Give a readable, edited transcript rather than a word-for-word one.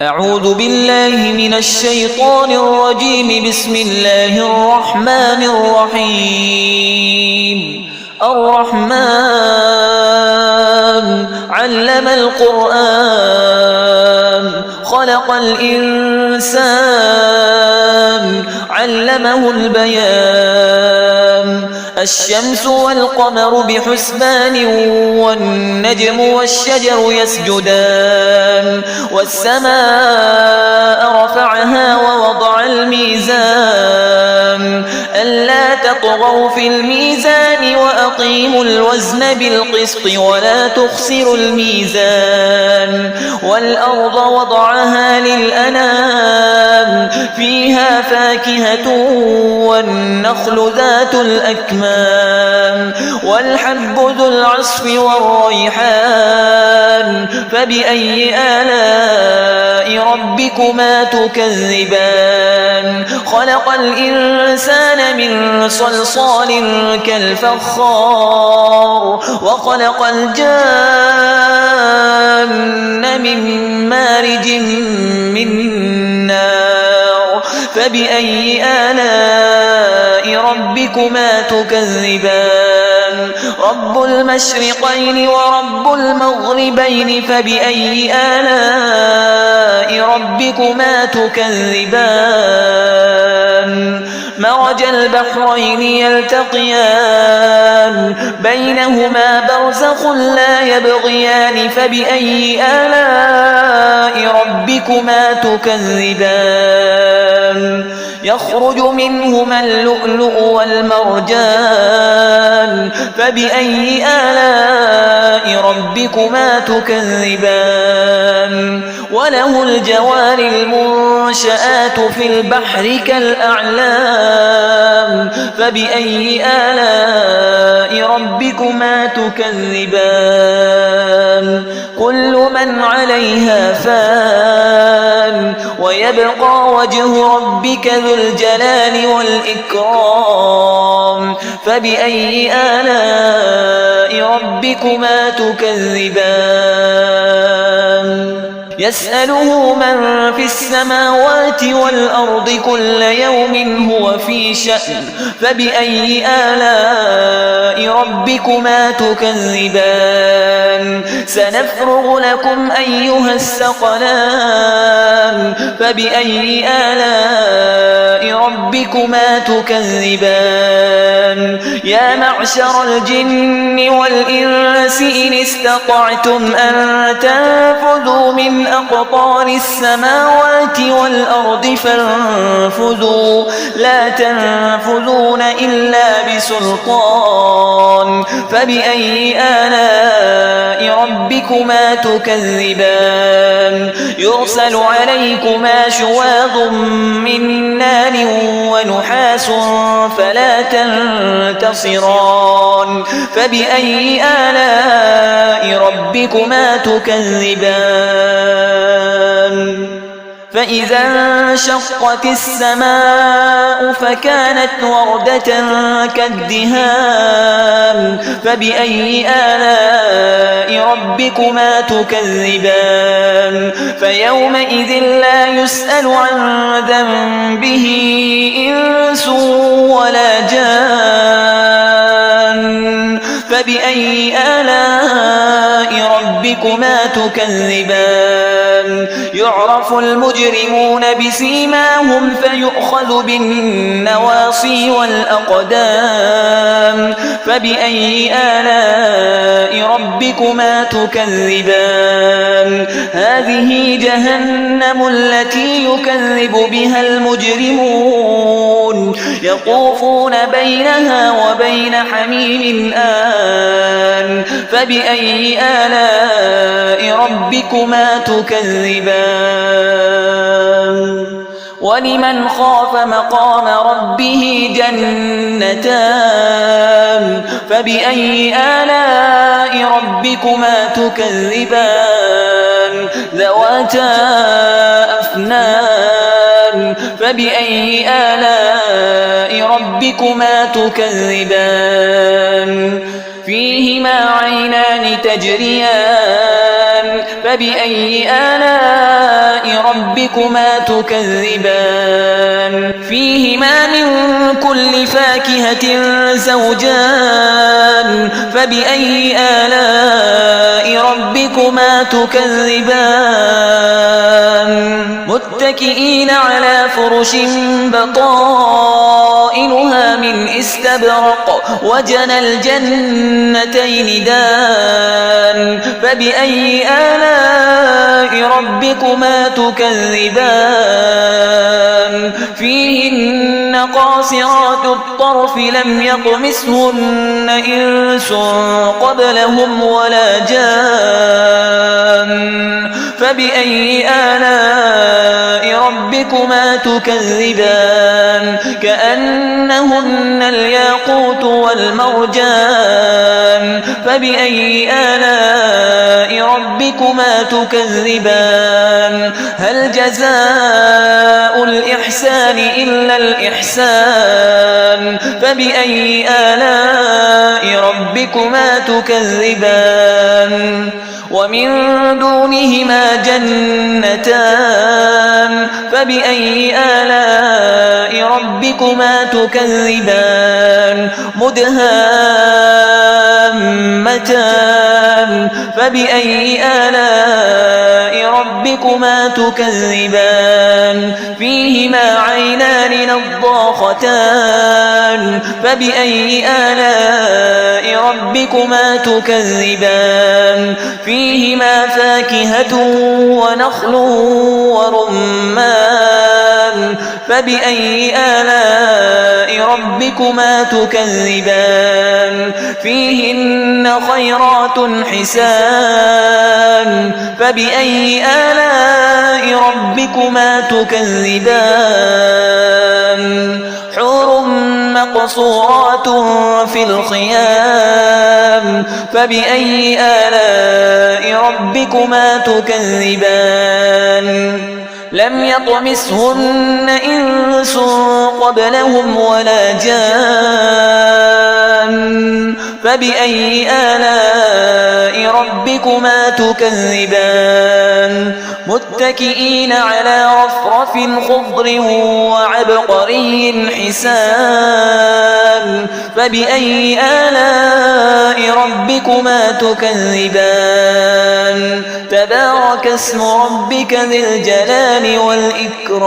أعوذ بالله من الشيطان الرجيم. بسم الله الرحمن الرحيم. الرحمن علم القرآن خلق الإنسان علمه البيان. الشمس والقمر بحسبان والنجم والشجر يسجدان. والسماء رفعها ووضع الميزان ألا تطغوا في الميزان وأقيموا الوزن بالقسط ولا تخسروا الميزان. والأرض وضعها للأنام فيها فاكهة والنخل ذات الأكمام والحب ذو العصف والريحان. فبأي آلاء ربكما تكذبان؟ خلق الإنسان من صلصال كالفخار وخلق الجان من مارج من نار. فبأي آلاء ربكما تكذبان؟ رب المشرقين ورب المغربين. فبأي آلاء ربكما تكذبان؟ مرج البحرين يلتقيان بينهما برزخ لا يبغيان. فبأي آلاء ربكما تكذبان؟ يخرج منهما اللؤلؤ والمرجان. فبأي آلاء ربكما تكذبان؟ وله الجوار المنشآت في البحر كالأعلام. فبأي آلاء ربكما تكذبان؟ كل من عليها فان ويبقى وجه ربك ذو الجلال والإكرام. فبأي آلاء ربكما تكذبان؟ يسأله من في السماوات والأرض كل يوم هو في شأن. فبأي آلاء ربكما تكذبان؟ سنفرغ لكم أيها الثقلان. فبأي آلاء ربكما تكذبان؟ يا معشر الجن والإنس إن استطعتم أن تنفذوا من أقطار السماوات والأرض فانفذوا لا تنفذون إلا بسلطان. فبأي آلاء ربكما تكذبان؟ يرسل عليكما شواظ من نار ونحاس فلا تنتصران. فبأي آلاء ربكما تكذبان؟ فإذا انشقت السماء فكانت وردة كالدهان. فبأي آلاء ربكما تكذبان؟ فيومئذ لا يسأل عن ذنبه إنس ولا جان. فبأي آلاء ربكما تكذبان؟ يعرف المجرمون بسيماهم فيؤخذ بالنواصي والأقدام. فبأي آلاء ربكما تكذبان؟ هذه جهنم التي يكذب بها المجرمون يطوفون بينها وبين حميم آن. فبأي آلاء ربكما تكذبان؟ ولمن خاف مقام ربه جنتان. فبأي آلاء ربكما تكذبان؟ ذواتا أفنان. فبأي آلاء ربكما تكذبان؟ فيهما عينان تجريان فبأي آلاء ربكما تكذبان فيهما من كل فاكهة زوجان فبأي آلاء ربكما تكذبان متكئين على فرش بطائنها من استبرق وجنى الجنتين دان فبأي آلاء ربكما تكذبان فيهن قاصرات الطرف لم يطمثهن إنس قبلهم ولا جان فبأي آلاء ربكما تكذبان كأنهن الياقوت والمرجان فبأي آلاء ربكما تكذبان هل جزاء الإحسان إلا الإحسان فبأي آلاء ربكما تكذبان ومن دونهما جنتان فبأي آلاء ربكما تكذبان مدهامتان فبأي آلاء ربكما تكذبان فيهما عينان نضاختان فبأي آلاء ربكما تكذبان فيهما فاكهة ونخل ورمان فبأي آلاء ربكما تكذبان فيهن خيرات حسان فبأي آلاء ربكما تكذبان حور مقصورات في الخيام فبأي آلاء ربكما تكذبان لم يطمثهن إنس قبلهم ولا جان فبأي آلاء ربكما تكذبان متكئين على رفرف خضر وعبقري حسان فبأي آلاء ربكما تكذبان تبارك اسم ربك ذي الجلال والإكرام